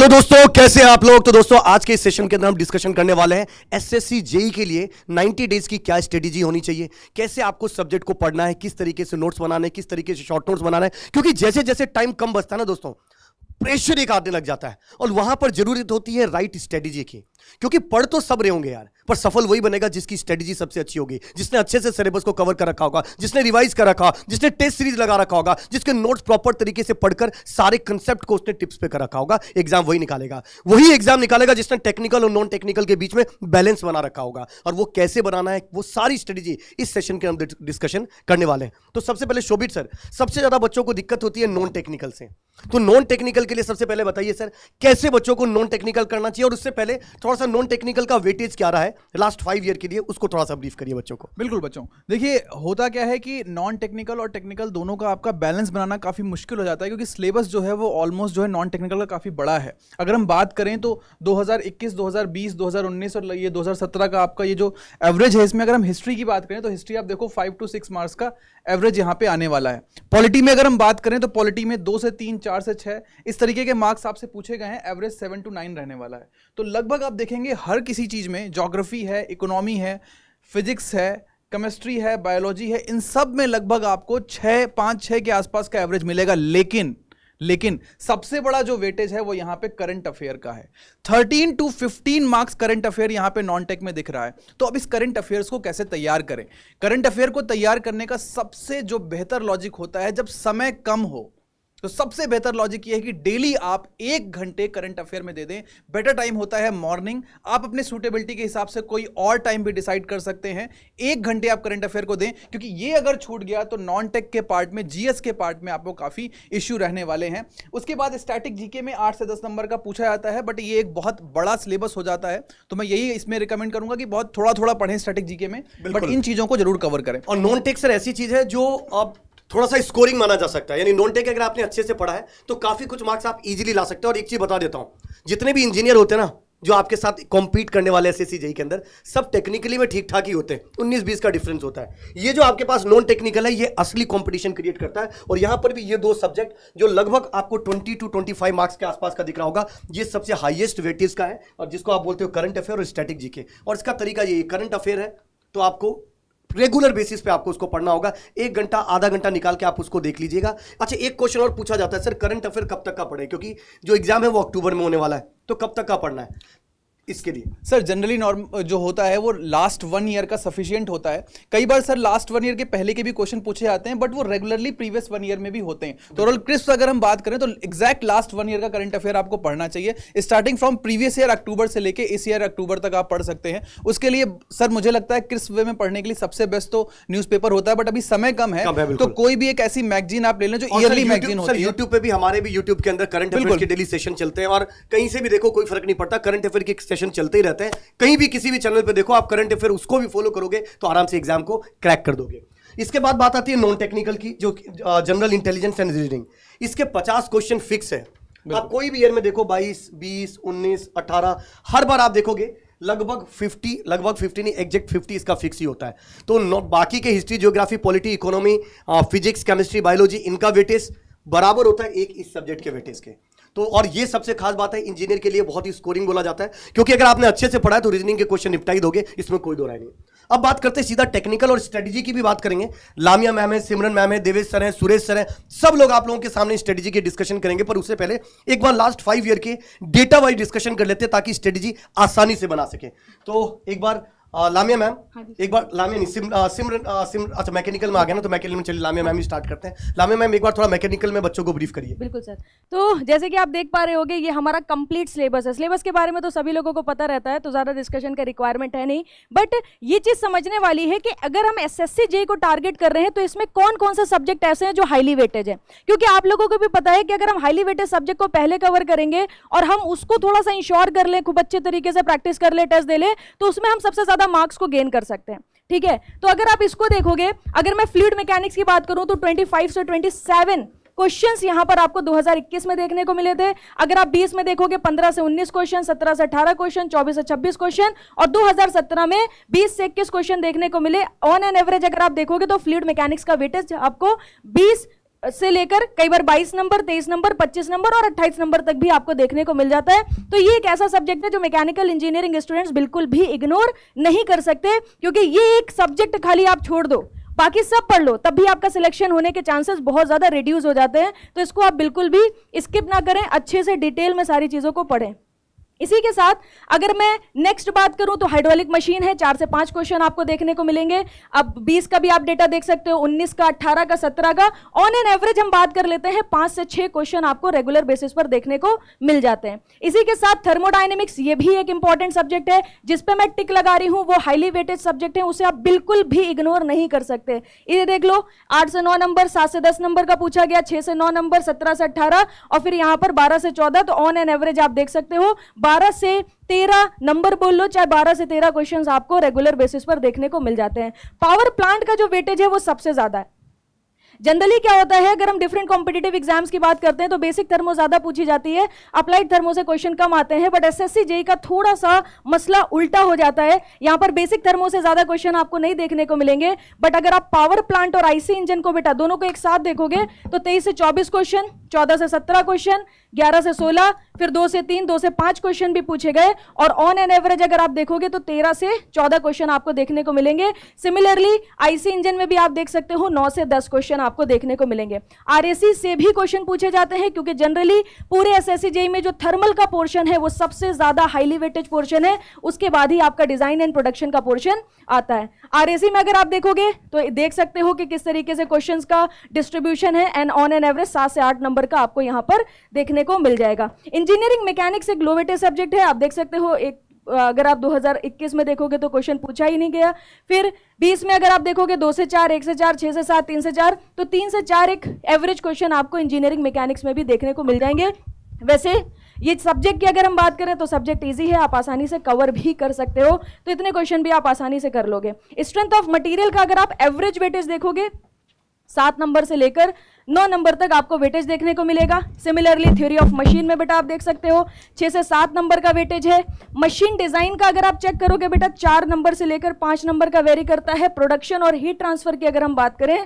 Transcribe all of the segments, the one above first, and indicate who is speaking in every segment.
Speaker 1: Hello दोस्तों, कैसे हैं आप लोग। तो दोस्तों आज के इस सेशन के अंदर हम डिस्कशन करने वाले हैं एसएससी जेई के लिए 90 डेज की क्या स्ट्रेटेजी होनी चाहिए, कैसे आपको सब्जेक्ट को पढ़ना है, किस तरीके से नोट्स बनाने, किस तरीके से शॉर्ट नोट्स बनाना है। क्योंकि जैसे जैसे टाइम कम बचता है ना दोस्तों, प्रेशर एक आने लग जाता है और वहां पर जरूरत होती है राइट स्ट्रेटेजी की। क्योंकि पढ़ तो सब रहे होंगे यार, पर सफल वही बनेगा जिसकी स्ट्रेटेजी सबसे अच्छी होगी, जिसने अच्छे से सिलेबस को कवर कर रखा होगा, जिसने रिवाइज कर रखा, जिसने टेस्ट सीरीज लगा रखा होगा, जिसके नोट्स प्रॉपर तरीके से पढ़कर सारे कंसेप्ट को उसने टिप्स पे कर रखा होगा। एग्जाम वही निकालेगा जिसने टेक्निकल और नॉन टेक्निकल के बीच में बैलेंस बना रखा होगा। और वो कैसे बनाना है, वो सारी स्ट्रेटेजी इस सेशन के अंदर डिस्कशन करने वाले हैं। तो सबसे पहले शोभित सर, सबसे ज्यादा बच्चों को दिक्कत होती है नॉन टेक्निकल से, तो नॉन टेक्निकल के लिए सबसे पहले बताइए सर, कैसे बच्चों को नॉन टेक्निकल करना चाहिए। और उससे पहले थोड़ा सा नॉन टेक्निकल का वेटेज क्या रहा है लास्ट 5 ईयर के लिए, उसको थोड़ा सा ब्रीफ करिए बच्चों को।
Speaker 2: बिल्कुल बच्चों, देखिए होता क्या है कि नॉन टेक्निकल और टेक्निकल दोनों का आपका बैलेंस बनाना काफ़ी मुश्किल हो जाता है, क्योंकि सिलेबस जो है वो ऑलमोस्ट जो है नॉन टेक्निकल का काफ़ी बड़ा है। अगर हम बात करें तो 2021, 2020, 2019 और ये 2017 का आपका ये जो एवरेज है, इसमें अगर हम हिस्ट्री की बात करें तो हिस्ट्री आप देखो 5 to 6 मार्क्स का एवरेज यहाँ पे आने वाला है। पॉलिटी में अगर हम बात करें तो पॉलिटी में 2 से 3, 4 से 6 इस तरीके के मार्क्स आपसे पूछे गए हैं, एवरेज 7 to 9 रहने वाला है। तो लगभग आप देखेंगे हर किसी चीज़ में, ज्योग्राफी है, इकोनॉमी है, फिजिक्स है, केमिस्ट्री है, बायोलॉजी है, इन सब में लगभग आपको 5-6 के आसपास का एवरेज मिलेगा। लेकिन सबसे बड़ा जो वेटेज है वो यहां पे करंट अफेयर का है। 13 to 15 मार्क्स करंट अफेयर यहां पे नॉन टेक में दिख रहा है। तो अब इस करंट अफेयर्स को कैसे तैयार करें? करंट अफेयर को तैयार करने का सबसे जो बेहतर लॉजिक होता है, जब समय कम हो तो सबसे बेहतर लॉजिक ये है कि डेली आप 1 घंटे करंट अफेयर में दे दें। बेटर टाइम होता है मॉर्निंग, आप अपने सूटेबिलिटी के हिसाब से कोई और टाइम भी डिसाइड कर सकते हैं। 1 घंटे आप करंट अफेयर को दें, क्योंकि ये अगर छूट गया तो नॉन टेक के पार्ट में, जीएस के पार्ट में आपको काफी इश्यू रहने वाले हैं। उसके बाद स्टैटिक जीके में 8 से 10 नंबर का पूछा जाता है, बट ये एक बहुत बड़ा सिलेबस हो जाता है। तो मैं यही इसमें रिकमेंड करूंगा कि बहुत थोड़ा पढ़ें स्टैटिक जीके में, बट इन चीजों को जरूर कवर करें।
Speaker 1: और नॉन टेक सर ऐसी चीज है जो आप थोड़ा सा स्कोरिंग माना जा सकता है, यानी नॉन टेक अगर आपने अच्छे से पढ़ा है तो काफी कुछ मार्क्स आप इजीली ला सकते हैं। और एक चीज बता देता हूं, जितने भी इंजीनियर होते हैं ना जो आपके साथ कॉम्पीट करने वाले एसएससी जेईई के अंदर, सब टेक्निकली में ठीक ठाक ही होते हैं। 19-20 का डिफरेंस होता है। ये जो आपके पास नॉन टेक्निकल है, ये असली कंपटीशन क्रिएट करता है। और यहां पर भी ये 2 सब्जेक्ट जो लगभग आपको 20 to 25 मार्क्स के आसपास का दिख रहा होगा, ये सबसे हाईएस्ट वेटेज का है, और जिसको आप बोलते हो करंट अफेयर और स्टैटिक जीके। और इसका तरीका ये, करंट अफेयर है तो आपको रेगुलर बेसिस पे आपको उसको पढ़ना होगा। 1 घंटा, आधा घंटा निकाल के आप उसको देख लीजिएगा। अच्छा, एक क्वेश्चन और पूछा जाता है, सर करंट अफेयर कब तक का पढ़े, क्योंकि जो एग्जाम है वो अक्टूबर में होने वाला है, तो कब तक का पढ़ना है इसके लिए?
Speaker 2: सर जनरली नॉर्म जो होता है वो लास्ट 1 ईयर का सफिशिएंट होता है। कई बार सर लास्ट 1 ईयर के पहले के भी क्वेश्चन पूछे जाते हैं, बट वो रेगुलरली प्रीवियस 1 ईयर में भी होते हैं। तो क्रिस्प अगर हम बात करें तो एग्जैक्ट लास्ट 1 ईयर का करंट अफेयर आपको पढ़ना चाहिए, स्टार्टिंग फ्रॉम प्रीवियस ईयर अक्टूबर से लेके इस ईयर अक्टूबर तक आप पढ़ सकते हैं। उसके लिए सर मुझे लगता है क्रिस्प वे में पढ़ने के लिए सबसे बेस्ट तो न्यूज़पेपर होता है, बट अभी समय कम है तो कोई भी एक ऐसी मैगजीन आप ले लें जो ईयरली मैगजीन होती है।
Speaker 1: यूट्यूब पे भी, हमारे भी यूट्यूब के अंदर करंट अफेयर के डेली सेशन चलते हैं, और कहीं से भी देखो कोई फर्क नहीं पड़ता, करंट अफेयर के सेशन चलते ही रहते हैं। कहीं भी किसी भी चैनल पे देखो आप करंट अफेयर, उसको भी फॉलो करोगे तो आराम से एग्जाम को क्रैक कर दोगे। इसके बाद बात आती है नॉन टेक्निकल की, जो जनरल इंटेलिजेंस एंड रीजनिंग। इसके 50 क्वेश्चन फिक्स है। आप कोई भी ईयर में देखो, 22, 20, 19, 18, हर बार आप देखोगे लगभग 50 नहीं, एग्जैक्ट 50 इसका फिक्स ही होता है। तो बाकी के history, geography, polity, economy, physics, chemistry, biology, इनका वेटेज बराबर होता है एक इस सब्जेक्ट के वेटेज के। तो और ये सबसे खास बात है, इंजीनियर के लिए बहुत ही स्कोरिंग बोला जाता है, क्योंकि अगर आपने अच्छे से पढ़ा है तो रीजनिंग के क्वेश्चन निपटा ही दोगे, इसमें कोई दो राय नहीं। अब बात करते हैं सीधा टेक्निकल और स्ट्रेटजी की भी बात करेंगे। लामिया मैम है, सिमरन मैम है, देवेश सर है, सुरेश सर है, सब लोग आप लोगों के सामने स्ट्रेटजी की डिस्कशन करेंगे। पर उससे पहले एक बार लास्ट 5 ईयर के डेटा वाइज डिस्कशन कर लेते हैं, ताकि स्ट्रेटजी आसानी से बना सके। तो एक बार लामिया मैम, एक बार लामिया नहीं, सिमरन, अच्छा मैकेनिकल में आ गया ना, तो मैकेनिकल में चलिए लामिया मैम ही स्टार्ट करते हैं। लामिया मैम एक बार थोड़ा मैकेनिकल में बच्चों को ब्रीफ करिए।
Speaker 3: बिल्कुल सर। तो जैसे कि आप देख पा रहे होंगे, ये हमारा कंप्लीट सिलेबस है। सिलेबस के बारे में तो सभी लोगों को पता रहता है, तो ज़्यादा डिस्कशन का रिक्वायरमेंट है नहीं, बट ये चीज़ समझने वाली है कि अगर हम एसएससी जेईई को टारगेट कर रहे हैं तो इसमें कौन कौन से सब्जेक्ट ऐसे हैं जो हाईली वेटेज है। क्योंकि आप लोगों को भी पता है कि अगर हम हाईली वेटेज सब्जेक्ट को पहले कवर करेंगे और हम उसको थोड़ा सा इंश्योर कर लें, खूब अच्छे तरीके से प्रैक्टिस कर ले, टेस्ट दे ले, तो उसमें हम सबसे ज़्यादा मार्क्स को गेन सकते हैं। ठीक है, तो अगर आप इसको देखोगे, अगर मैं फ्लूइड मैकेनिक्स की बात करूं तो 25 से 27 क्वेश्चंस यहां पर आपको 2021 में देखने को मिले थे। अगर आप 20 में देखोगे 15 से 19 क्वेश्चन, 17 से 18 क्वेश्चन, 24 से 26 क्वेश्चन, और 2017 में 20 से 21 क्वेश्चन देखने को मिले। ऑन एन एवरेज अगर आप देखोगे तो फ्लूइड मैकेनिक्स का वेटेज आपको 20 से लेकर कई बार 22 नंबर, 23 नंबर, 25 नंबर और 28 नंबर तक भी आपको देखने को मिल जाता है। तो ये एक ऐसा सब्जेक्ट है जो मैकेनिकल इंजीनियरिंग स्टूडेंट्स बिल्कुल भी इग्नोर नहीं कर सकते, क्योंकि ये एक सब्जेक्ट खाली आप छोड़ दो, बाकी सब पढ़ लो, तब भी आपका सिलेक्शन होने के चांसेस बहुत ज्यादा रिड्यूस हो जाते हैं। तो इसको आप बिल्कुल भी स्किप ना करें, अच्छे से डिटेल में सारी चीजों को पढ़ें। इसी के साथ अगर मैं नेक्स्ट बात करूं तो हाइड्रोलिक मशीन है, 4 से 5 क्वेश्चन आपको देखने को मिलेंगे। अब 20 का भी आप डेटा देख सकते हो, 19 का, 18 का, 17 का। ऑन एन एवरेज हम बात कर लेते हैं 5 से 6 क्वेश्चन आपको रेगुलर बेसिस पर देखने को मिल जाते हैं। इसी के साथ थर्मोडायनेमिक्स, ये भी एक इंपॉर्टेंट सब्जेक्ट है जिसपे मैं टिक लगा रही हूं, वो हाईली वेटेड सब्जेक्ट है, उसे आप बिल्कुल भी इग्नोर नहीं कर सकते। ये देख लो, 8 से 9 नंबर, 7 से 10 नंबर का पूछा गया, 6 से 9 नंबर, 17 से 18 और फिर यहां पर 12 से 14। तो ऑन एन एवरेज आप देख सकते हो 12 से 13 नंबर बोल लो, चाहे 12 से 13 क्वेश्चंस आपको रेगुलर बेसिस पर देखने को मिल जाते हैं। पावर प्लांट का जो वेटेज है वो सबसे ज्यादा है। जनरली क्या होता है, अगर हम डिफरेंट कॉम्पिटिटिव एग्जाम्स की बात करते हैं तो बेसिक थर्मो ज्यादा पूछी जाती है, अप्लाइड थर्मो से क्वेश्चन कम आते हैं। बट एसएससी जेईई का थोड़ा सा मसला उल्टा हो जाता है, यहां पर बेसिक थर्मो से ज्यादा क्वेश्चन आपको नहीं देखने को मिलेंगे। बट अगर आप पावर प्लांट और आईसी इंजन को बेटा दोनों को एक साथ देखोगे तो 23 से 24 क्वेश्चन, 14 से 17 क्वेश्चन, 11 से 16, फिर 2 से 3, 2 से 5 क्वेश्चन भी पूछे गए। और ऑन एन एवरेज अगर आप देखोगे तो 13 से 14 क्वेश्चन आपको देखने को मिलेंगे। सिमिलरली आईसी इंजन में भी आप देख सकते हो 9 से 10 क्वेश्चन आपको देखने को मिलेंगे। आरएसी से भी क्वेश्चन पूछे जाते हैं, क्योंकि जनरली पूरे एसएससी जेईई में जो थर्मल का पोर्शन है वो सबसे ज्यादा हाईली वेटेज पोर्शन है, उसके बाद ही आपका डिजाइन एंड प्रोडक्शन का पोर्शन आता है। आरएसी में अगर आप देखोगे तो देख सकते हो कि किस तरीके से क्वेश्चंस का डिस्ट्रीब्यूशन है, एंड ऑन एन एवरेज 7 से 8 नंबर का आपको यहां पर देखने को मिल जाएगा। इंजीनियरिंग मैकेनिक्स एक लो वेटेज सब्जेक्ट है, आप देख सकते हो। एक अगर आप 2021 में देखोगे तो क्वेश्चन पूछा ही नहीं गया। फिर 20 में अगर आप देखोगे 2 से 4, 1 से 4, 6 से 7, 3 से 4, तो 3 से 4 एक एवरेज क्वेश्चन आपको इंजीनियरिंग मैकेनिक्स में भी देखने को मिल जाएंगे। वैसे ये सब्जेक्ट की अगर हम बात करें तो सब्जेक्ट इजी है, आप आसानी से कवर भी कर सकते हो, तो इतने क्वेश्चन भी आप आसानी से कर लोगे। स्ट्रेंथ ऑफ मटेरियल का अगर आप एवरेज वेटेज देखोगे 7 नंबर से लेकर 9 नंबर तक आपको वेटेज देखने को मिलेगा। सिमिलरली थ्योरी ऑफ मशीन में बेटा आप देख सकते हो 6 से 7 नंबर का वेटेज है। मशीन डिजाइन का अगर आप चेक करोगे बेटा 4 नंबर से लेकर 5 नंबर का वेरी करता है। प्रोडक्शन और हीट ट्रांसफर की अगर हम बात करें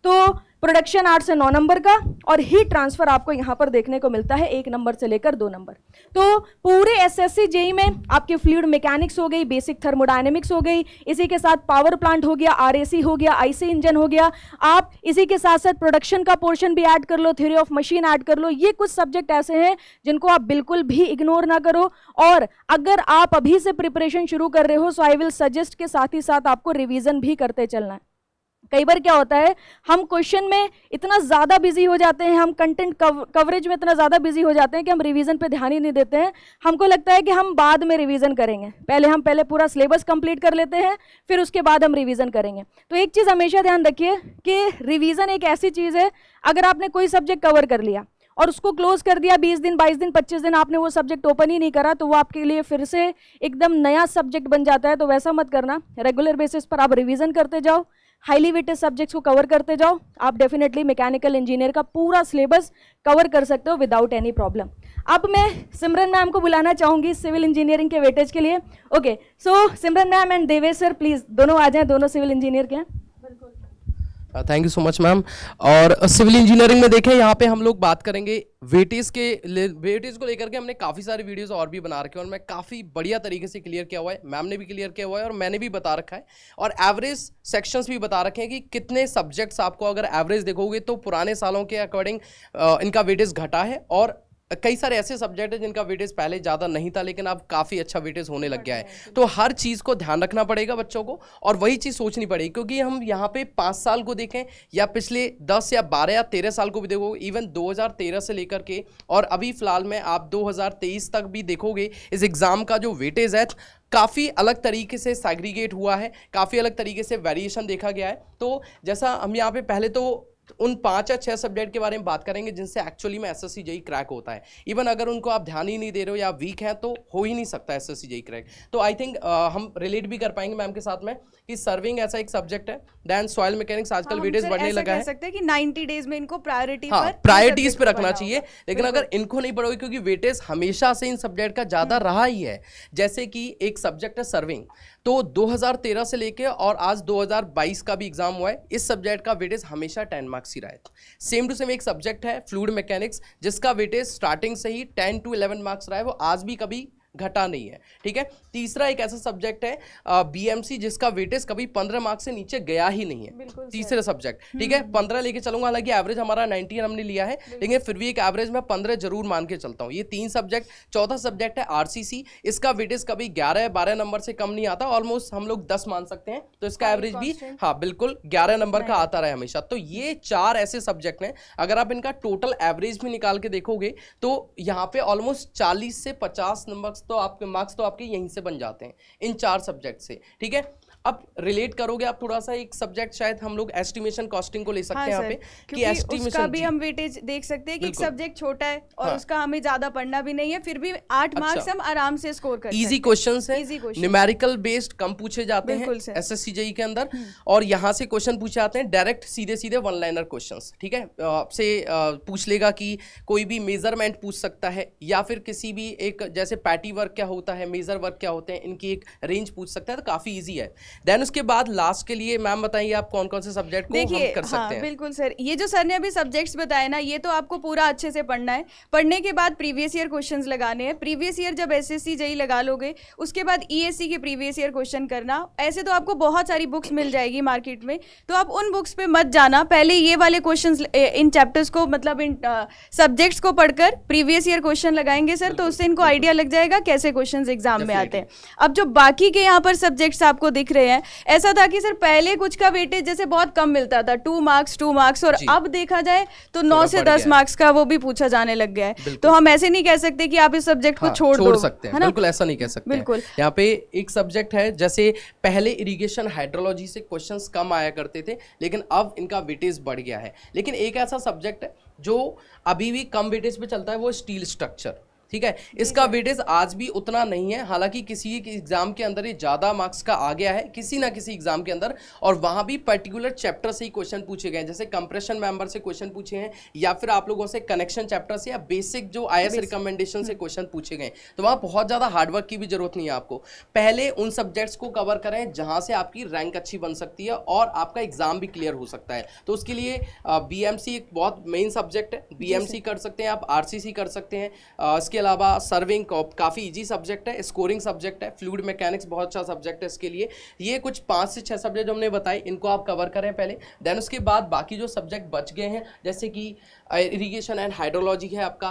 Speaker 3: तो प्रोडक्शन 8 से 9 नंबर का और हीट ट्रांसफर आपको यहां पर देखने को मिलता है 1 नंबर से लेकर 2 नंबर। तो पूरे एसएससी जेईई में आपकी फ्लूइड मैकेनिक्स हो गई, बेसिक थर्मोडायनेमिक्स हो गई, इसी के साथ पावर प्लांट हो गया, आरएसी हो गया, आईसी इंजन हो गया, आप इसी के साथ साथ प्रोडक्शन का पोर्शन भी ऐड कर लो, थ्योरी ऑफ मशीन ऐड कर लो। ये कुछ सब्जेक्ट ऐसे हैं जिनको आप बिल्कुल भी इग्नोर ना करो। और अगर आप अभी से प्रिपरेशन शुरू कर रहे हो सो आई विल सजेस्ट के साथ ही साथ आपको रिवीजन भी करते चलना है। कई बार क्या होता है, हम क्वेश्चन में इतना ज़्यादा बिजी हो जाते हैं, हम कंटेंट कवरेज में इतना ज़्यादा बिजी हो जाते हैं कि हम रिवीजन पे ध्यान ही नहीं देते हैं। हमको लगता है कि हम बाद में रिवीजन करेंगे, पहले पूरा सिलेबस कंप्लीट कर लेते हैं, फिर उसके बाद हम रिवीजन करेंगे। तो एक चीज़ हमेशा ध्यान रखिए कि रिवीजन एक ऐसी चीज़ है, अगर आपने कोई सब्जेक्ट कवर कर लिया और उसको क्लोज कर दिया 20 दिन, 22 दिन, 25 दिन आपने वो सब्जेक्ट ओपन ही नहीं करा, तो वो आपके लिए फिर से एकदम नया सब्जेक्ट बन जाता है। तो वैसा मत करना, रेगुलर बेसिस पर आप रिवीजन करते जाओ, हाईली वेटेड सब्जेक्ट्स को कवर करते जाओ, आप डेफिनेटली मैकेनिकल इंजीनियर का पूरा सिलेबस कवर कर सकते हो विदाउट एनी प्रॉब्लम। अब मैं सिमरन मैम को बुलाना चाहूंगी सिविल इंजीनियरिंग के वेटेज के लिए। Okay, so Simran ma'am and Devesh sir please दोनों आ जाएं, दोनों सिविल इंजीनियर के हैं।
Speaker 4: Thank you so much ma'am. और सिविल इंजीनियरिंग में देखें यहाँ पे हम लोग बात करेंगे वेटेज को लेकर के हमने काफ़ी सारे वीडियोस और भी बना रखे हैं और मैं काफ़ी बढ़िया तरीके से क्लियर किया हुआ है, मैम ने भी क्लियर किया हुआ है और मैंने भी बता रखा है। और एवरेज सेक्शंस भी बता रखे हैं कि कितने सब्जेक्ट्स आपको अगर एवरेज देखोगे तो पुराने सालों के अकॉर्डिंग इनका वेटेज घटा है और कई सारे ऐसे सब्जेक्ट हैं जिनका वेटेज पहले ज़्यादा नहीं था लेकिन अब काफ़ी अच्छा वेटेज होने लग गया है। तो हर चीज़ को ध्यान रखना पड़ेगा बच्चों को और वही चीज़ सोचनी पड़ेगी, क्योंकि हम यहाँ पे 5 साल को देखें या पिछले 10 या 12 या 13 साल को भी देखोगे, इवन 2013 से लेकर के और अभी फिलहाल में आप 2023 तक भी देखोगे, इस एग्ज़ाम का जो वेटेज है काफ़ी अलग तरीके से सैग्रीगेट हुआ है, काफ़ी अलग तरीके से वेरिएशन देखा गया है। तो जैसा हम यहाँ पे पहले तो उन 5 या 6 सब्जेक्ट के बारे में बात करेंगे जिनसे एक्चुअली में एसएससी जेईई क्रैक होता है। इवन अगर उनको आप ध्यान ही नहीं दे रहे हो या वीक हैं तो हो ही नहीं सकता एसएससी जेईई क्रैक। तो आई थिंक हम रिलेट भी कर पाएंगे मैम के साथ में कि सर्विंग ऐसा एक सब्जेक्ट है, देन सॉइल मैकेनिक्स आजकल वेटेज बढ़ने लगा है।
Speaker 5: कह सकते हैं कि 90 डेज में इनको प्रायोरिटी
Speaker 4: पर प्रायोरिटीज पे रखना चाहिए, लेकिन अगर इनको नहीं पढ़ोगे क्योंकि वेटेज हमेशा से इन सब्जेक्ट का ज़्यादा रहा ही है। जैसे कि एक सब्जेक्ट है सर्विंग, तो 2013 से लेके और आज 2022 का भी एग्जाम हुआ है, इस सब्जेक्ट का वेटेज हमेशा 10 मार्क्स ही रहा है। सेम टू सेम एक सब्जेक्ट है फ्लूइड मैकेनिक्स, जिसका वेटेज स्टार्टिंग से ही 10 to 11 मार्क्स रहा है, वो आज भी कभी घटा नहीं है, ठीक है। तीसरा एक ऐसा सब्जेक्ट है बीएमसी, जिसका वेटेज कभी 15 मार्क्स से नीचे गया ही नहीं है, तीसरा सब्जेक्ट, ठीक है। 15 लेके चलूंगा, हालांकि एवरेज हमारा 19 हमने लिया है, लेकिन फिर भी एक एवरेज में 15 जरूर मान के चलता हूं। ये 3 सब्जेक्ट। चौथा सब्जेक्ट है आरसीसी, इसका वेटेज कभी 11-12 नंबर से कम नहीं आता, ऑलमोस्ट हम लोग 10 मान सकते हैं, तो इसका एवरेज भी हाँ बिल्कुल 11 नंबर का आता रहा है हमेशा। तो ये 4 ऐसे सब्जेक्ट हैं, अगर आप इनका टोटल एवरेज भी निकाल के देखोगे तो यहाँ पे ऑलमोस्ट 40 से 50 नंबर तो आपके मार्क्स तो आपके यहीं से बन जाते हैं इन 4 सब्जेक्ट से, ठीक है। अब रिलेट करोगे आप थोड़ा सा, एक सब्जेक्ट शायद हम लोग एस्टिमेशन कॉस्टिंग को ले सकते हैं यहाँ पे, कि एस्टिमेशन
Speaker 5: उसका भी हम वेटेज देख सकते हैं कि एक सब्जेक्ट छोटा है और उसका हमें ज्यादा पढ़ना भी नहीं है, फिर भी 8 मार्क्स हम आराम से स्कोर कर सकते हैं।
Speaker 4: इजी क्वेश्चंस है, न्यूमेरिकल बेस्ड कम पूछे जाते हैं एसएससी जेईई के अंदर, और यहाँ से क्वेश्चन पूछे जाते हैं डायरेक्ट सीधे सीधे 1 लाइनर क्वेश्चंस, ठीक है। आपसे पूछ लेगा कि कोई भी मेजरमेंट पूछ सकता है, या फिर किसी भी एक जैसे पैटी वर्क क्या होता है, मेजर वर्क क्या होते हैं, इनकी एक रेंज पूछ सकता है, तो काफी ईजी है। देन उसके बाद लास्ट के लिए मैम बताइए आप कौन कौन से सब्जेक्ट को हम कर सकते हैं।
Speaker 5: बिल्कुल सर, ये जो सर ने अभी सब्जेक्ट्स बताए ना, ये तो आपको पूरा अच्छे से पढ़ना है। पढ़ने के बाद प्रीवियस ईयर क्वेश्चंस लगाने हैं। प्रीवियस ईयर जब एसएससी जेईई लगा लोगे, उसके बाद ईएससी के प्रीवियस ईयर क्वेश्चन करना। ऐसे तो आपको बहुत सारी बुक्स मिल जाएगी मार्केट में, तो आप उन बुक्स पे मत जाना, पहले ये वाले क्वेश्चंस इन चैप्टर्स को, मतलब इन सब्जेक्ट्स को पढ़कर प्रीवियस ईयर क्वेश्चन लगाएंगे सर, तो उससे इनको आइडिया लग जाएगा कैसे क्वेश्चन एग्जाम में आते हैं। अब जो बाकी के यहाँ पर सब्जेक्ट्स आपको दिख रहे हैं, ऐसा था कि सर पहले कुछ का वेटेज जैसे बहुत कम मिलता था, 2 मार्क्स, और अब देखा जाए तो 9 से 10 मार्क्स का वो भी पूछा जाने लग गया है। तो हम ऐसे नहीं कह सकते कि आप इस सब्जेक्ट को छोड़
Speaker 4: सकते हैं, बिल्कुल ऐसा नहीं कह सकते। बिल्कुल यहाँ पे एक सब्जेक्ट है, जैसे पहले इरिगेशन हाइड्रोलॉजी से क्वेश्चंस कम आया करते थे, लेकिन अब इनका वेटेज बढ़ गया है। लेकिन एक ऐसा सब्जेक्ट है जो अभी भी कम वेटेज पे चलता है, वो स्टील स्ट्रक्चर, ठीक है। इसका वेटेज आज भी उतना नहीं है, हालांकि किसी एग्जाम के अंदर ये ज्यादा मार्क्स का आ गया है, किसी ना किसी एग्जाम के अंदर, और वहां भी पर्टिकुलर चैप्टर से ही क्वेश्चन पूछे गए, जैसे कंप्रेशन मेंबर से क्वेश्चन पूछे हैं, या फिर आप लोगों से कनेक्शन चैप्टर से, या बेसिक जो आईएस रिकमेंडेशन से क्वेश्चन पूछे गए। तो वहां बहुत ज्यादा हार्डवर्क की भी जरूरत नहीं है आपको। पहले उन सब्जेक्ट्स को कवर करें जहां से आपकी रैंक अच्छी बन सकती है और आपका एग्जाम भी क्लियर हो सकता है। तो उसके लिए बीएमसी एक बहुत मेन सब्जेक्ट है, बीएमसी कर सकते हैं आप, आरसीसी कर सकते हैं। इसके अलावा सर्विंग काफी इजी सब्जेक्ट है, स्कोरिंग सब्जेक्ट है, फ्लूइड मैकेनिक्स बहुत अच्छा सब्जेक्ट है इसके लिए। ये कुछ 5 से 6 सब्जेक्ट हमने बताए, इनको आप कवर करें पहले। देन उसके बाद बाकी जो सब्जेक्ट बच गए हैं, जैसे कि इरिगेशन एंड हाइड्रोलॉजी है आपका,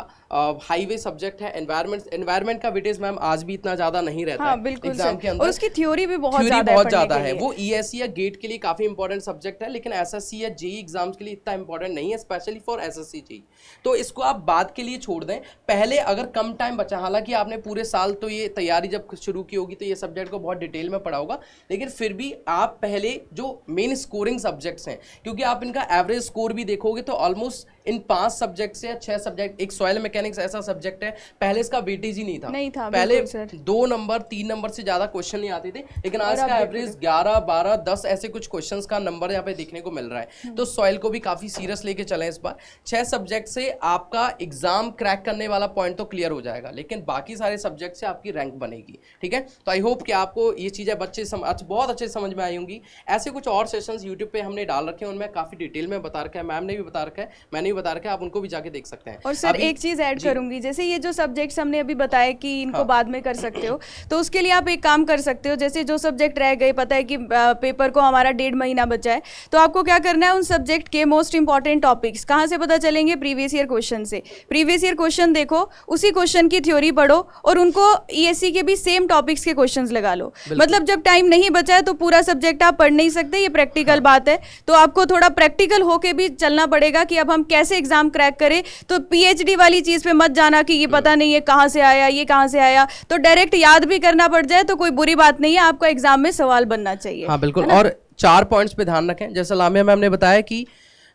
Speaker 4: हाईवे सब्जेक्ट है, एनवायरमेंट का वेटेज मैम आज भी इतना ज्यादा नहीं रहता है एग्जाम के अंदर,
Speaker 5: और उसकी थ्योरी भी बहुत
Speaker 4: ज्यादा है। वो ईएससी या गेट के लिए काफी इंपॉर्टेंट सब्जेक्ट है, लेकिन एसएससी या जेईई एग्जाम्स के लिए इतना इंपॉर्टेंट नहीं है, स्पेशली फॉर एसएससी जेईई। तो इसको आप बाद के लिए छोड़ दें। पहले अगर कम टाइम बचा, हालांकि आपने पूरे साल तो ये तैयारी जब शुरू की होगी तो ये सब्जेक्ट को बहुत डिटेल में पढ़ा होगा, लेकिन फिर भी आप पहले जो मेन स्कोरिंग सब्जेक्ट्स हैं, क्योंकि आप इनका एवरेज स्कोर भी देखोगे तो ऑलमोस्ट इन 5 सब्जेक्ट से 6 सब्जेक्ट, एक सॉइल मैकेनिक्स ऐसा सब्जेक्ट है, पहले इसका वेटेज ही नहीं था, पहले 2 नंबर 3 नंबर से ज्यादा क्वेश्चन नहीं आते थे, लेकिन आज का एवरेज 11, 12, 10 ऐसे कुछ क्वेश्चंस का नंबर यहाँ पे देखने को मिल रहा है। तो सॉइल को भी काफी सीरियस लेके चले इस बार। 6 सब्जेक्ट से आपका एग्जाम क्रैक करने वाला पॉइंट तो क्लियर हो जाएगा, लेकिन बाकी सारे सब्जेक्ट से आपकी रैंक बनेगी, ठीक है। तो आई होप कि आपको ये चीजें बहुत अच्छे समझ में आई होंगी। ऐसे कुछ और सेशंस यूट्यूब पे हमने डाल रखे हैं, उनमें काफी डिटेल में बता रखा है, मैम ने भी बता रखा है, मैंने भी बता रखा है, आप उनको भी जाके देख सकते हैं।
Speaker 5: और सर एक चीज ऐड करूंगी, जैसे ये जो सब्जेक्ट्स हमने अभी बताया कि इनको बाद में कर सकते हो, तो उसके लिए आप एक काम कर सकते हो, जैसे जो सब्जेक्ट रह गए, पता है कि पेपर को हमारा 1.5 महीना बचा है, तो आपको क्या करना है, उन सब्जेक्ट के मोस्ट इंपॉर्टेंट टॉपिक्स कहाँ से पता चलेंगे, प्रीवियस ईयर क्वेश्चन से। प्रीवियस ईयर क्वेश्चन देखो, उसी क्वेश्चन की थ्योरी पढ़ो, और उनको ईएससी के भी सेम टॉपिक्स के क्वेश्चंस लगा लो। मतलब जब टाइम नहीं बचा है तो पूरा सब्जेक्ट आप पढ़ नहीं सकते, ये प्रैक्टिकल बात है, तो आपको थोड़ा प्रैक्टिकल होके भी चलना पड़ेगा कि अब हम कैसे एग्जाम क्रैक करें। तो पीएचडी वाली चीज पे मत जाना कि ये पता नहीं है कहाँ से आया, ये कहाँ से आया, तो डायरेक्ट याद भी करना पड़ जाए तो कोई बुरी बात नहीं है, आपका एग्जाम में सवाल बनना चाहिए।
Speaker 4: हाँ बिल्कुल, और 4 पॉइंट्स पे ध्यान रखें, जैसे लामिया मैम ने बताया कि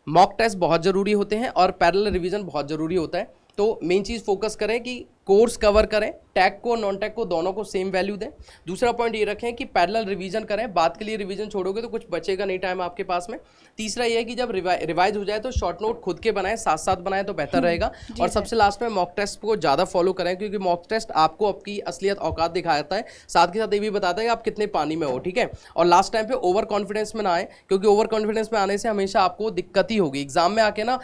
Speaker 4: मॉक टेस्ट बहुत जरूरी होते हैं और पैरेलल रिवीजन बहुत जरूरी होता है। तो मेन चीज फोकस करें कि कोर्स कवर करें, टैग को नॉन टैग को दोनों को सेम वैल्यू दें। दूसरा पॉइंट ये रखें कि पैरेलल रिवीजन करें, बात के लिए रिवीजन छोड़ोगे तो कुछ बचेगा नहीं टाइम आपके पास में। तीसरा ये है कि जब रिवाइज हो जाए तो शॉर्ट नोट खुद के बनाएं, साथ साथ बनाएं तो बेहतर रहेगा। और सबसे लास्ट में मॉक टेस्ट को ज़्यादा फॉलो करें, क्योंकि मॉक टेस्ट आपको आपकी असलियत औकात दिखाता है, साथ के साथ ये भी बताता है कि आप कितने पानी में हो, ठीक है। और लास्ट टाइम पे ओवर कॉन्फिडेंस में ना आए, क्योंकि ओवर कॉन्फिडेंस में आने से हमेशा आपको दिक्कत ही होगी एग्जाम में आके ना।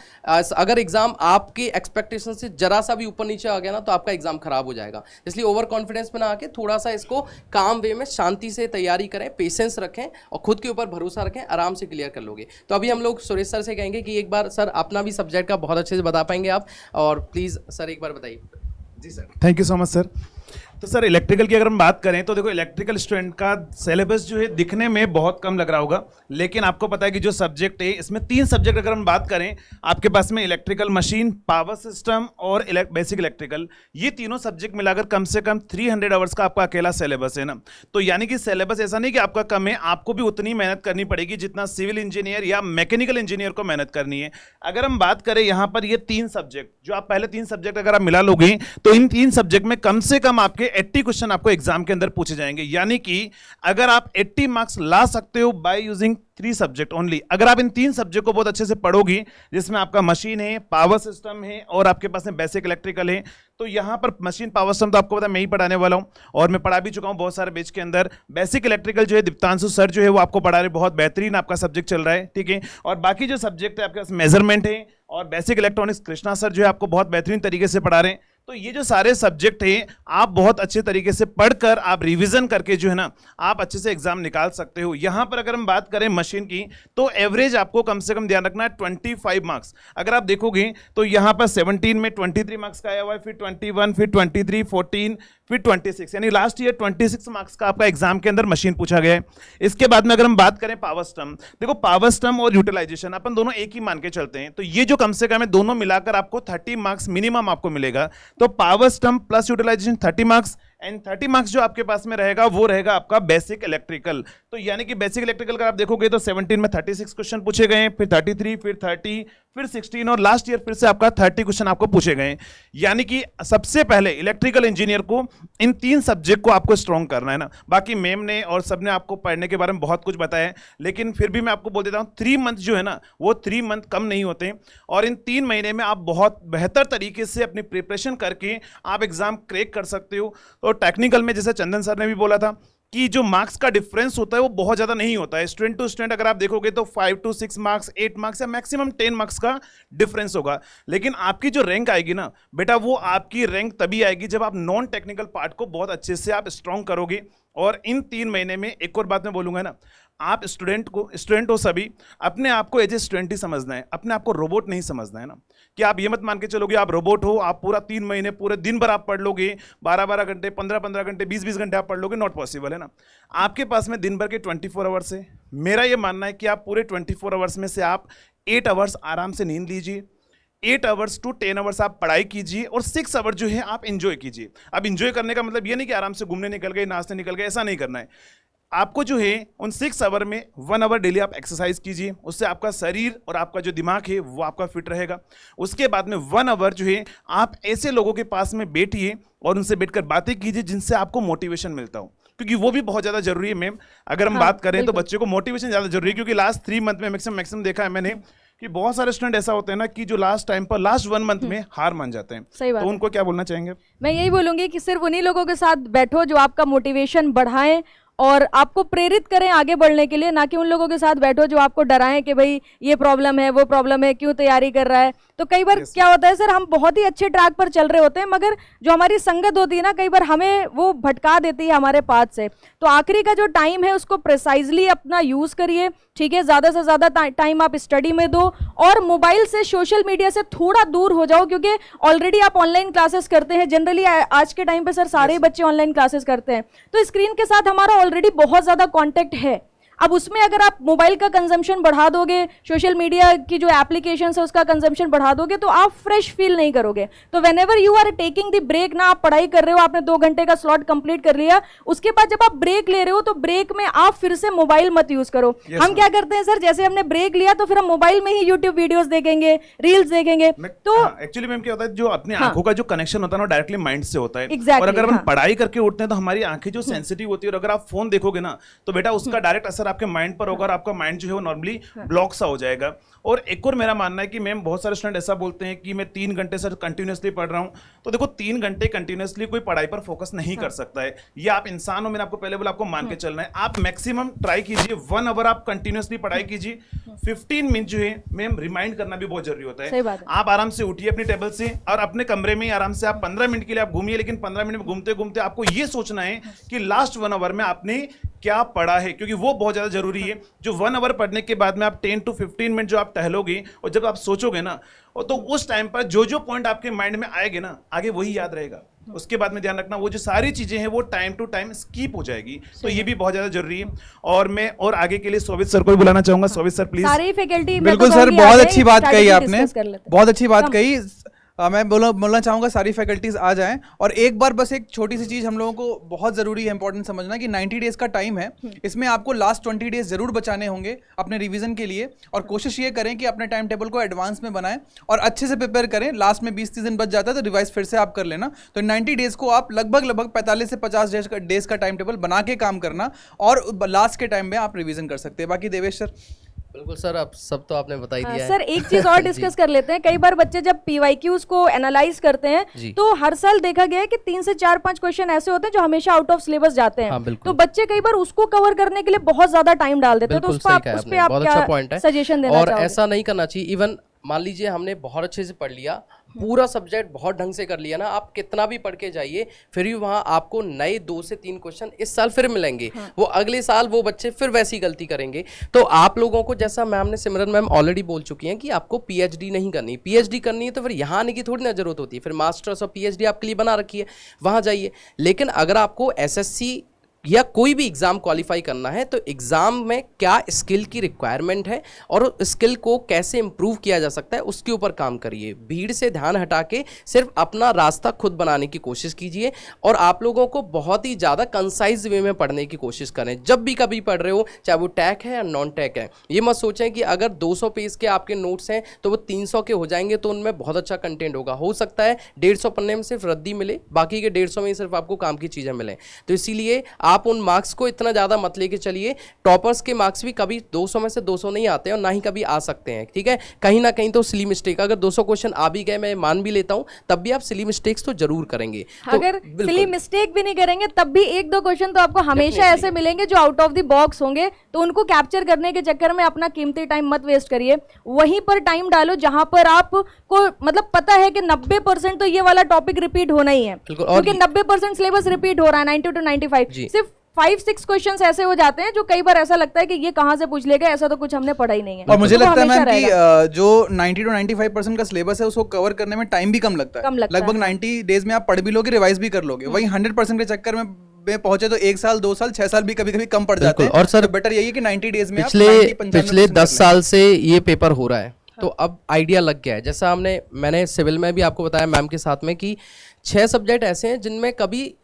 Speaker 4: अगर एग्जाम आपके एक्सपेक्टेशन से जरा सा भी ऊपर नीचे आ गया ना तो आपका एग्जाम खराब हो जाएगा। इसलिए ओवर कॉन्फिडेंस में ना आके थोड़ा सा इसको काम वे में शांति से तैयारी करें, पेशेंस रखें और खुद के ऊपर भरोसा रखें, आराम से क्लियर कर लोगे। तो अभी हम लोग सुरेश सर से कहेंगे कि एक बार सर अपना भी सब्जेक्ट का बहुत अच्छे से बता पाएंगे आप, और प्लीज सर एक बार बताइए।
Speaker 6: जी sir, thank you so much sir. तो सर इलेक्ट्रिकल की अगर हम बात करें तो देखो इलेक्ट्रिकल स्टूडेंट का सिलेबस जो है दिखने में बहुत कम लग रहा होगा, लेकिन आपको पता है कि जो सब्जेक्ट है इसमें 3 सब्जेक्ट अगर हम बात करें आपके पास में इलेक्ट्रिकल मशीन, पावर सिस्टम और बेसिक इलेक्ट्रिकल, ये तीनों सब्जेक्ट मिलाकर कम से कम 300 आवर्स का आपका अकेला सिलेबस है ना। तो यानी कि सिलेबस ऐसा नहीं कि आपका कम है, आपको भी उतनी मेहनत करनी पड़ेगी जितना सिविल इंजीनियर या मैकेनिकल इंजीनियर को मेहनत करनी है। अगर हम बात करें यहाँ पर ये 3 सब्जेक्ट, जो आप पहले 3 सब्जेक्ट अगर आप मिला लोगे तो इन 3 सब्जेक्ट में कम से कम आपके 80 क्वेश्चन आपको एग्जाम के अंदर पूछे जाएंगे। यानी कि अगर आप 80 मार्क्स ला सकते हो बाय यूजिंग 3 सब्जेक्ट ओनली, अगर आप इन 3 सब्जेक्ट को बहुत अच्छे से पढ़ोगी, जिसमें आपका मशीन है, पावर सिस्टम है और आपके पास में बेसिक इलेक्ट्रिकल है, तो यहाँ पर मशीन पावर सिस्टम तो आपको पता मैं ही पढ़ाने वाला हूँ और मैं पढ़ा भी चुका हूँ बहुत सारे बैच के अंदर। बेसिक इलेक्ट्रिकल जो है दीप्तांशु सर जो है वो आपको पढ़ा रहे, बहुत बेहतरीन आपका सब्जेक्ट चल रहा है, ठीक है। और बाकी जो सब्जेक्ट है आपके पास मेजरमेंट है और बेसिक इलेक्ट्रॉनिक्स कृष्णा सर जो है आपको बहुत बेहतरीन तरीके से पढ़ा रहे हैं। तो ये जो सारे सब्जेक्ट हैं आप बहुत अच्छे तरीके से पढ़कर आप रिवीजन करके जो है ना आप अच्छे से एग्जाम निकाल सकते हो। यहाँ पर अगर हम बात करें मशीन की तो एवरेज आपको कम से कम ध्यान रखना है 25 मार्क्स। अगर आप देखोगे तो यहाँ पर 17 में 23 मार्क्स का आया हुआ है, फिर 21, फिर 23, 14, फिर 26, यानी लास्ट ईयर 26 मार्क्स का आपका एग्जाम के अंदर मशीन पूछा गया है। इसके बाद में अगर हम बात करें पावर सिस्टम, देखो पावर सिस्टम और यूटिलाइजेशन अपन दोनों एक ही मान के चलते हैं, तो ये जो कम से कम है दोनों मिलाकर आपको 30 मार्क्स मिनिमम आपको मिलेगा। तो power system plus utilisation 30 marks and 30 marks जो आपके पास में रहेगा वो रहेगा आपका बेसिक इलेक्ट्रिकल। तो यानी कि बेसिक इलेक्ट्रिकल अगर आप देखोगे तो 17 में 36 क्वेश्चन पूछे गए, फिर 33, फिर 30, फिर 16 और लास्ट ईयर फिर से आपका 30 क्वेश्चन आपको पूछे गए। यानी कि सबसे पहले इलेक्ट्रिकल इंजीनियर को इन 3 सब्जेक्ट को आपको स्ट्रॉन्ग करना है ना। बाकी मैम ने और सबने आपको पढ़ने के बारे में बहुत कुछ बताया है, लेकिन फिर भी मैं आपको बोल देता हूँ 3 मंथ जो है ना वो 3 मंथ कम नहीं होते और इन 3 महीने में आप बहुत बेहतर तरीके से अपनी प्रिपरेशन करके आप एग्जाम क्रैक कर सकते हो। और टेक्निकल में जैसे चंदन सर ने भी बोला था कि जो मार्क्स का डिफरेंस होता है वो बहुत ज़्यादा नहीं होता है। स्टूडेंट टू स्टूडेंट अगर आप देखोगे तो 5 to 6 मार्क्स, 8 मार्क्स या मैक्सिमम 10 मार्क्स का डिफरेंस होगा। लेकिन आपकी जो रैंक आएगी ना बेटा, वो आपकी रैंक तभी आएगी जब आप नॉन टेक्निकल पार्ट को बहुत अच्छे से आप स्ट्रॉन्ग करोगे। और इन 3 महीने में एक और बात मैं बोलूँगा ना, आप स्टूडेंट हो सभी अपने आप को एज ए स्टूडेंट ही समझना है, अपने आप को रोबोट नहीं समझना है ना। कि आप ये मत मान के चलोगे आप रोबोट हो, आप पूरा 3 महीने पूरे दिन भर आप पढ़ लोगे, 12-12 घंटे, 15-15 घंटे, 20-20 घंटे आप पढ़ लोगे, नॉट पॉसिबल है ना। आपके पास में दिन भर के 24 आवर्स है। मेरा ये मानना है कि आप पूरे 24 आवर्स में से आप 8 आवर्स आराम से नींद लीजिए, 8 आवर्स to 10 आवर्स आप पढ़ाई कीजिए और 6 आवर जो है आप एंजॉय कीजिए। अब एंजॉय करने का मतलब ये नहीं कि आराम से घूमने निकल गए, नाचने निकल गए, ऐसा नहीं करना है। आपको जो है उन 6 आवर में 1 आवर डेली आप एक्सरसाइज कीजिए, उससे आपका शरीर और आपका जो दिमाग है वो आपका फिट रहेगा। उसके बाद में 1 आवर जो है आप ऐसे लोगों के पास में बैठिए और उनसे बैठकर बातें कीजिए जिनसे आपको मोटिवेशन मिलता हो, क्योंकि वो भी बहुत ज़्यादा जरूरी है मैम। अगर हम बात करें तो बच्चे को मोटिवेशन ज़्यादा जरूरी है, क्योंकि लास्ट 3 मंथ में मैक्सिमम देखा है मैंने कि बहुत सारे स्टूडेंट ऐसा होते हैं ना कि जो लास्ट 1 मंथ में हार मान जाते हैं।
Speaker 3: सही बात
Speaker 6: तो
Speaker 3: है।
Speaker 6: उनको क्या बोलना चाहेंगे?
Speaker 3: मैं यही बोलूंगी कि सिर्फ उन्हीं लोगों के साथ बैठो जो आपका मोटिवेशन बढ़ाएं और आपको प्रेरित करें आगे बढ़ने के लिए, ना कि उन लोगों के साथ बैठो जो आपको डराएं कि भाई ये प्रॉब्लम है, वो प्रॉब्लम है, क्यों तैयारी कर रहा है। तो कई बार क्या होता है सर, हम बहुत ही अच्छे ट्रैक पर चल रहे होते हैं मगर जो हमारी संगत होती है ना कई बार हमें वो भटका देती है हमारे पाथ से। तो आखिरी का जो टाइम है उसको प्रिसाइजली अपना यूज करिए, ठीक है। ज़्यादा से ज़्यादा टाइम आप स्टडी में दो और मोबाइल से, सोशल मीडिया से थोड़ा दूर हो जाओ, क्योंकि ऑलरेडी आप ऑनलाइन क्लासेस करते हैं। जनरली आज के टाइम पे सर सारे बच्चे ऑनलाइन क्लासेस करते हैं, तो स्क्रीन के साथ हमारा ऑलरेडी बहुत ज़्यादा कांटेक्ट है। अब उसमें अगर आप मोबाइल का कंजम्पशन बढ़ा दोगे, सोशल मीडिया की जो एप्लीकेशन है उसका कंजम्पशन बढ़ा दोगे, तो आप फ्रेश फील नहीं करोगे। तो whenever you are taking the break ना, आप पढ़ाई कर रहे हो, आपने 2 घंटे का स्लॉट कंप्लीट कर लिया, उसके बाद जब आप ब्रेक ले रहे हो तो ब्रेक में आप फिर से मोबाइल मत यूज करो। हम क्या करते हैं सर, जैसे हमने ब्रेक लिया तो फिर हम मोबाइल में ही यूट्यूब वीडियोस देखेंगे, रील्स देखेंगे। तो
Speaker 6: एक्चुअली मैम क्या होता है, जो अपनी आंखों का जो कनेक्शन होता है ना डायरेक्टली माइंड से होता है।
Speaker 3: Exactly,
Speaker 6: और अगर हम
Speaker 3: हाँ।
Speaker 6: पढ़ाई करके उठते हैं तो हमारी आंखें जो सेंसिटिव होती है, और अगर आप फोन देखोगे ना तो बेटा उसका डायरेक्ट असर आपके माइंड पर होगा, और आपका माइंड जो है वो नॉर्मली ब्लॉक सा हो जाएगा। और एक और मेरा मानना है कि मैम बहुत सारे स्टूडेंट ऐसा बोलते हैं कि मैं 3 घंटे से कंटिन्यूसली पढ़ रहा हूं, तो देखो 3 घंटे कंटिन्यूसली कोई पढ़ाई पर फोकस नहीं कर सकता है। ये आप इंसान हो, मैंने आपको पहले बोला, आपको मान के चलना है। आप मैक्सिमम ट्राई कीजिए 1 आवर आप कंटिन्यूसली पढ़ाई कीजिए। 15 मिनट जो है मैम रिमाइंड करना भी बहुत जरूरी होता
Speaker 3: सही बात है।
Speaker 6: आप आराम से उठिए अपनी टेबल से, और अपने कमरे में आराम से आप 15 मिनट के लिए आप घूमिए, लेकिन 15 मिनट में घूमते घूमते आपको ये सोचना है कि लास्ट 1 आवर में आपने क्या पढ़ा है, क्योंकि वो बहुत ज्यादा जरूरी है। जो 1 आवर पढ़ने के बाद में आप 10 to 15 मिनट जो आप टहलोगे और जब आप सोचोगे ना, तो उस टाइम पर जो जो पॉइंट आपके माइंड में आएंगे ना, आगे वही याद रहेगा। उसके बाद में ध्यान रखना वो जो सारी चीजें हैं वो टाइम टू टाइम स्किप हो जाएगी, तो ये भी बहुत ज्यादा जरूरी है। और मैं और आगे के लिए सोवित सर को भी बुलाना चाहूंगा। सोवित सर प्लीज।
Speaker 3: सारी फैकल्टी
Speaker 2: बिल्कुल सर, बहुत अच्छी बात कही आपने, बहुत अच्छी बात कही। मैं बोलना चाहूँगा सारी फैकल्टीज़ आ जाएं। और एक बार बस एक छोटी सी चीज़ हम लोगों को बहुत ज़रूरी है, इंपॉर्टेंट समझना, कि 90 डेज़ का टाइम है, इसमें आपको लास्ट 20 डेज़ ज़रूर बचाने होंगे अपने रिवीजन के लिए। और कोशिश ये करें कि अपने टाइम टेबल को एडवांस में बनाएं और अच्छे से प्रिपेयर करें। लास्ट में 20-30 दिन बच जाता है तो रिवाइज फिर से आप कर लेना। तो 90 डेज़ को आप लगभग 45 से 50 डेज़ का टाइम टेबल बना के काम करना, और लास्ट के टाइम में आप रिविजन कर सकते हैं। बाकी देवेश सर।
Speaker 4: बिल्कुल सर, अब सब तो आपने बता ही दिया है।
Speaker 3: सर एक चीज और डिस्कस कर लेते हैं। कई बार बच्चे जब PYQs को एनालाइज करते हैं तो हर साल देखा गया है कि 3 से 4-5 क्वेश्चन ऐसे होते हैं जो हमेशा आउट ऑफ सिलेबस जाते हैं।
Speaker 4: हाँ,
Speaker 3: तो बच्चे कई बार उसको कवर करने के लिए बहुत ज्यादा टाइम डाल देते हैं। तो उस पे आप
Speaker 4: बहुत अच्छा पॉइंट
Speaker 3: क्या
Speaker 4: है।
Speaker 3: सजेशन देना
Speaker 4: और
Speaker 3: चाहोगे?
Speaker 4: ऐसा नहीं करना चाहिए। इवन मान लीजिए हमने बहुत अच्छे से पढ़ लिया, पूरा सब्जेक्ट बहुत ढंग से कर लिया ना, आप कितना भी पढ़ के जाइए, फिर भी वहां आपको नए 2 से 3 क्वेश्चन इस साल फिर मिलेंगे। वो अगले साल वो बच्चे फिर वैसी गलती करेंगे। तो आप लोगों को, जैसा मैम ने, सिमरन मैम ऑलरेडी बोल चुकी हैं कि आपको PhD नहीं करनी। PhD करनी है तो फिर यहाँ आने की थोड़ी ना जरूरत होती है, फिर मास्टर्स और PhD आपके लिए बना रखी है, वहां जाइए। लेकिन अगर आपको SSC या कोई भी एग्जाम क्वालिफाई करना है तो एग्जाम में क्या स्किल की रिक्वायरमेंट है और स्किल को कैसे इंप्रूव किया जा सकता है उसके ऊपर काम करिए। भीड़ से ध्यान हटा के सिर्फ अपना रास्ता खुद बनाने की कोशिश कीजिए, और आप लोगों को बहुत ही ज़्यादा कंसाइज वे में पढ़ने की कोशिश करें। जब भी कभी पढ़ रहे हो, चाहे वो टैक है या नॉन टैक है, ये मत सोचें कि अगर 200 पेज के आपके नोट्स हैं तो वो 300 के हो जाएंगे तो उनमें बहुत अच्छा कंटेंट होगा। हो सकता है 150 पन्ने में सिर्फ रद्दी मिले, बाकी के 150 में सिर्फ आपको काम की चीज़ें मिलें। तो इसीलिए आप उन मार्क्स को इतना ज़्यादा मत लेके चलिए। टॉपर्स के मार्क्स भी कभी 200 में से 200 नहीं आते हैं और ना ही कभी आ सकते हैं, ठीक है। कहीं ना कहीं तो सिली मिस्टेक, अगर 200 क्वेश्चन आ भी गए, मैं मान भी लेता हूं, तब भी आप सिली मिस्टेक्स तो जरूर करेंगे। तो
Speaker 3: अगर सिली मिस्टेक भी नहीं करेंगे तब भी 1-2 क्वेश्चन तो आपको हमेशा ऐसे मिलेंगे जो आउट ऑफ द बॉक्स होंगे। तो उनको कैप्चर करने के चक्कर में अपना कीमती टाइम मत वेस्ट करिए। वहीं पर टाइम डालो जहां पर आपको मतलब पता है कि 90% तो ये वाला टॉपिक रिपीट होना ही है, क्योंकि 90% सिलेबस रिपीट हो रहा है, 90 to 95। सिर्फ 5-6 क्वेश्चंस ऐसे हो जाते हैं जो कई बार ऐसा लगता है कि ये कहाँ से पूछ लेगा, ऐसा तो कुछ हमने पढ़ा ही नहीं है।
Speaker 2: और मुझे
Speaker 3: तो
Speaker 2: लगता है
Speaker 3: हमेशा
Speaker 2: मैम
Speaker 3: रहेगा।
Speaker 2: कि जो 90 to 95% का सिलेबस है उसको कवर करने में टाइम भी कम लगता है। लगभग 90 डेज में आप पढ़ भी लोगे, रिवाइज भी कर लोगे। वही 100% के चक्कर में पहुंचे तो 1 साल 2 साल 6 साल भी कभी कभी कम पड़ जाते हैं।
Speaker 4: और सर,
Speaker 2: तो बेटर यही है कि 90 डेज में
Speaker 4: पिछले 10 साल से ये पेपर हो रहा है, तो अब आइडिया लग गया है। जैसा मैंने सिविल में भी आपको बताया मैम के साथ में कि 6 सब्जेक्ट ऐसे हैं जिनमें कभी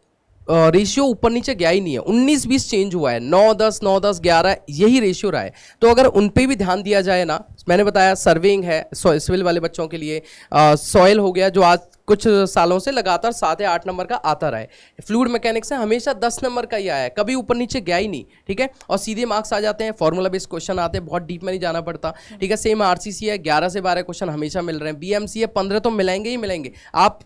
Speaker 4: रेशियो ऊपर नीचे गया ही नहीं है। 19-20 चेंज हुआ है, 9-10 9-10 11 यही रेशियो रहा है। तो अगर उन पे भी ध्यान दिया जाए ना, मैंने बताया सर्विंग है सिविल वाले बच्चों के लिए, सॉइल हो गया जो आज कुछ सालों से लगातार 7 या 8 नंबर का आता रहा है। फ्लूइड मैकेनिक्स है हमेशा 10 नंबर का ही आया है, कभी ऊपर नीचे गया ही नहीं, ठीक है। और सीधे मार्क्स आ जाते हैं, फॉर्मूला बेस्ड क्वेश्चन आते हैं, बहुत डीप में नहीं जाना पड़ता, ठीक है। सेम RCC है, 11 से 12 क्वेश्चन हमेशा मिल रहे हैं। BMC है, 15 तो मिलेंगे ही मिलेंगे। आप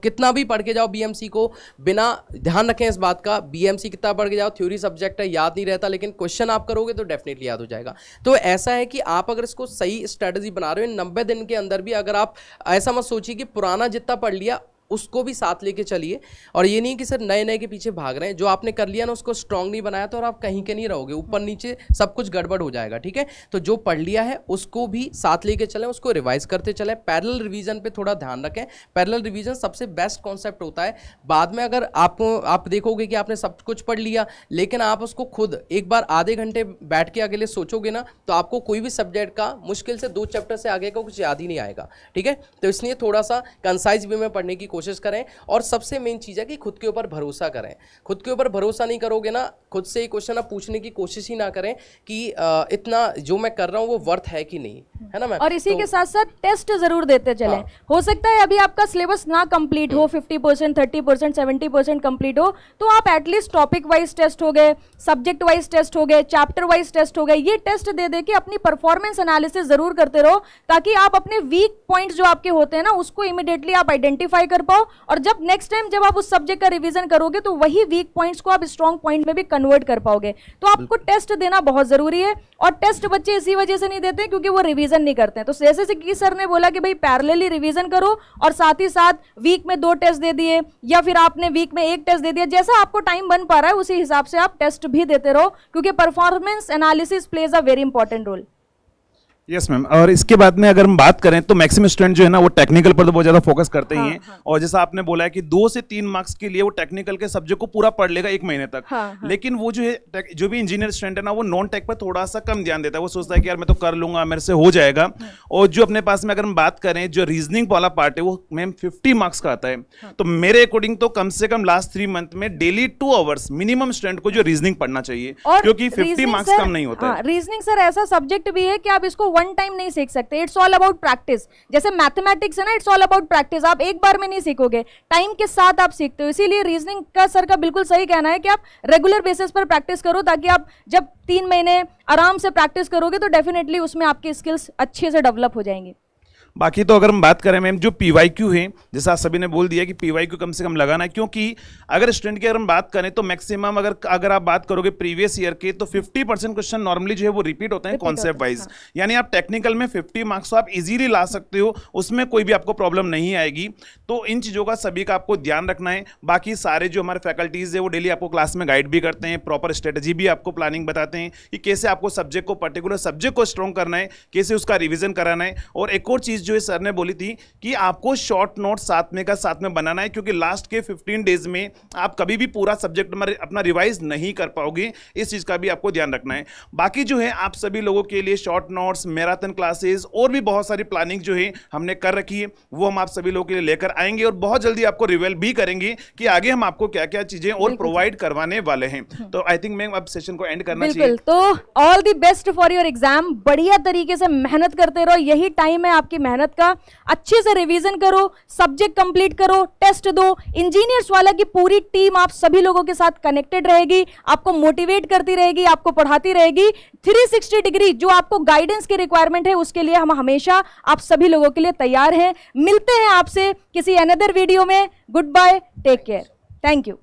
Speaker 4: कितना भी पढ़ के जाओ BMC को, बिना ध्यान रखें इस बात का, BMC कितना पढ़ के जाओ, थ्योरी सब्जेक्ट है, याद नहीं रहता, लेकिन क्वेश्चन आप करोगे तो डेफिनेटली याद हो जाएगा। तो ऐसा है कि आप अगर इसको सही स्ट्रेटजी बना रहे हो 90 दिन के अंदर भी, अगर आप ऐसा मत सोचिए कि पुराना जितना पढ़ लिया उसको भी साथ लेके चलिए। और ये नहीं कि सर नए नए के पीछे भाग रहे हैं, जो आपने कर लिया ना उसको स्ट्रांग नहीं बनाया तो और आप कहीं के नहीं रहोगे, ऊपर नीचे सब कुछ गड़बड़ हो जाएगा, ठीक है। तो जो पढ़ लिया है उसको भी साथ लेके चलें, उसको रिवाइज करते चलें, पैरेलल रिवीजन पे थोड़ा ध्यान रखें। पैरेलल रिवीजन सबसे बेस्ट कॉन्सेप्ट होता है। बाद में अगर आप देखोगे कि आपने सब कुछ पढ़ लिया लेकिन आप उसको खुद एक बार आधे घंटे बैठ के अकेले सोचोगे ना तो आपको कोई भी सब्जेक्ट का मुश्किल से 2 चैप्टर से आगे का कुछ याद ही नहीं आएगा, ठीक है। तो इसलिए थोड़ा सा कंसाइज वे में पढ़ने की कोशिश करें। और सबसे मेन चीज़ है कि खुद के ऊपर भरोसा करें। खुद के ऊपर भरोसा नहीं करोगे ना, खुद से ही क्वेश्चन आप पूछने की कोशिश ही ना करें कि इतना जो मैं कर रहा हूँ वो वर्थ है कि नहीं, है ना मैम।
Speaker 3: और इसी के साथ साथ टेस्ट जरूर देते चलें।
Speaker 4: हाँ।
Speaker 3: हो सकता है अभी आपका सिलेबस ना कंप्लीट हो, 50%, 30%, 70% कंप्लीट हो, तो आप एटलीस्ट टॉपिक वाइज टेस्ट हो गए, सब्जेक्ट वाइज टेस्ट हो गए, चैप्टर वाइज टेस्ट हो गए, ये टेस्ट दे दे के अपनी परफॉर्मेंस एनालिसिस जरूर करते रहो, ताकि आप अपने वीक पॉइंट्स जो आपके होते हैं ना उसको इमीडिएटली आप आइडेंटिफाई कर पाओ। और जब नेक्स्ट टाइम जब आप उस सब्जेक्ट का रिवीजन करोगे तो वही वीक पॉइंट्स को आप स्ट्रॉन्ग पॉइंट में भी कन्वर्ट कर पाओगे। तो आपको टेस्ट देना बहुत जरूरी है। और टेस्ट बच्चे इसी वजह से नहीं देते क्योंकि वो रिवीजन नहीं करते हैं। तो जैसे कि सर ने बोला कि भाई पैरेलली रिवीजन करो और साथ ही साथ वीक में 2 टेस्ट दे दिए या फिर आपने वीक में 1 टेस्ट दे दिया, जैसा आपको टाइम बन पा रहा है उसी हिसाब से आप टेस्ट भी देते रहो, क्योंकि performance analysis plays a very important role.
Speaker 6: Yes ma'am. और इसके बाद में अगर हम बात करें तो मैक्सिमम स्टूडेंट जो है ना वो टेक्निकल पर तो बहुत ज्यादा फोकस करते ही हैं। और जैसा आपने बोला है कि 2 से 3 मार्क्स के लिए वो टेक्निकल के सब्जेक्ट को पूरा पढ़ लेगा 1 महीने तक। लेकिन वो जो है जो भी इंजीनियर स्टूडेंट है ना वो नॉन टेक पर थोड़ा सा कम ध्यान देता है। वो सोचता है कि यार मैं तो कर लूंगा, मेरे से हो जाएगा। और जो अपने पास में अगर हम बात करें जो रीजनिंग वाला पार्ट है वो मैम 50 मार्क्स का आता है। तो मेरे अकॉर्डिंग तो कम से कम लास्ट 3 मंथ में डेली 2 आवर्स मिनिमम स्टूडेंट को जो रीजनिंग पढ़ना चाहिए, क्योंकि 50 मार्क्स कम नहीं होता है।
Speaker 3: रीजनिंग सर ऐसा सब्जेक्ट भी है कि आप इसको वन टाइम नहीं सीख सकते। It's all about practice. जैसे मैथमेटिक्स है ना, इट्स ऑल अबाउट प्रैक्टिस। आप एक बार में नहीं सीखोगे, टाइम के साथ आप सीखते हो। इसीलिए रीजनिंग का सर का बिल्कुल सही कहना है कि आप रेगुलर बेसिस पर प्रैक्टिस करो, ताकि आप जब 3 महीने आराम से प्रैक्टिस करोगे तो डेफिनेटली उसमें आपकी स्किल्स अच्छे से डेवलप हो जाएंगी।
Speaker 6: बाकी तो अगर हम बात करें मैम जो PYQ है, जैसा आप सभी ने बोल दिया कि PYQ कम से कम लगाना है, क्योंकि अगर स्टूडेंट की अगर हम बात करें तो मैक्सिमम अगर आप बात करोगे प्रीवियस ईयर के तो 50% क्वेश्चन नॉर्मली जो है वो रिपीट होते हैं कॉन्सेप्ट वाइज। यानी आप टेक्निकल में 50 मार्क्स आप इजीली ला सकते हो, उसमें कोई भी आपको प्रॉब्लम नहीं आएगी। तो इन चीज़ों का सभी का आपको ध्यान रखना है। बाकी सारे जो हमारे फैकल्टीज़ है वो डेली आपको क्लास में गाइड भी करते हैं, प्रॉपर स्ट्रेटेजी भी आपको प्लानिंग बताते हैं कि कैसे आपको सब्जेक्ट को पर्टिकुलर सब्जेक्ट को स्ट्रॉन्ग करना है, कैसे उसका रिविजन कराना है। और एक और चीज़ जो है सर ने बोली कि आपको शॉर्ट नोट साथ में बनाना है, क्योंकि लास्ट के 15 डेज में आप कभी भी पूरा सब्जेक्ट अपना रिवाइज नहीं कर पाओगे। इस चीज का भी आपको ध्यान रखना है। बाकी जो है आप सभी लोगों के लिए शॉर्ट नोट्स, मैराथन क्लासेस और भी बहुत सारी प्लानिंग जो है हमने कर रखी है, वो हम आप सभी लोगों के लिए लेकर आएंगे और बहुत जल्दी आपको रिवील भी करेंगे कि आगे हम आपको क्या क्या चीजें और प्रोवाइड करवाने वाले हैं। तो आई थिंक मैम अब सेशन को एंड करना चाहिए।
Speaker 3: तो all the best for your exam. बढ़िया तरीके से मेहनत करते रहो, यही टाइम है आपकी मेहनत का। अच्छे से रिवीजन करो, सब्जेक्ट कंप्लीट करो, टेस्ट दो। इंजीनियर्स वाला की पूरी टीम आप सभी लोगों के साथ कनेक्टेड रहेगी, आपको मोटिवेट करती रहेगी, आपको पढ़ाती रहेगी। 360 डिग्री जो आपको गाइडेंस की रिक्वायरमेंट है उसके लिए हम हमेशा आप सभी लोगों के लिए तैयार हैं। मिलते हैं आपसे किसी अनदर वीडियो में। Good bye, take care, thank you.